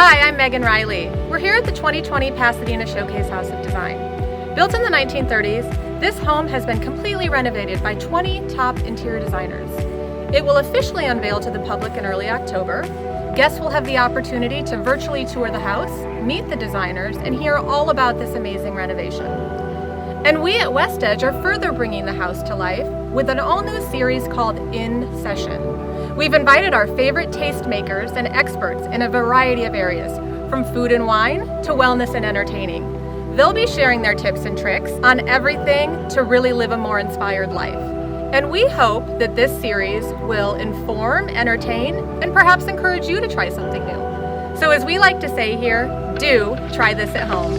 Hi, I'm Megan Riley. We're here at the 2020 Pasadena Showcase House of Design. Built in the 1930s, this home has been completely renovated by 20 top interior designers. It will officially unveil to the public in early October. Guests will have the opportunity to virtually tour the house, meet the designers, and hear all about this amazing renovation. And we at WestEdge are further bringing the house to life with an all-new series called INSESSION. We've invited our favorite tastemakers and experts in a variety of areas, from food and wine to wellness and entertaining. They'll be sharing their tips and tricks on everything to really live a more inspired life. And we hope that this series will inform, entertain, and perhaps encourage you to try something new. So as we like to say here, do try this at home.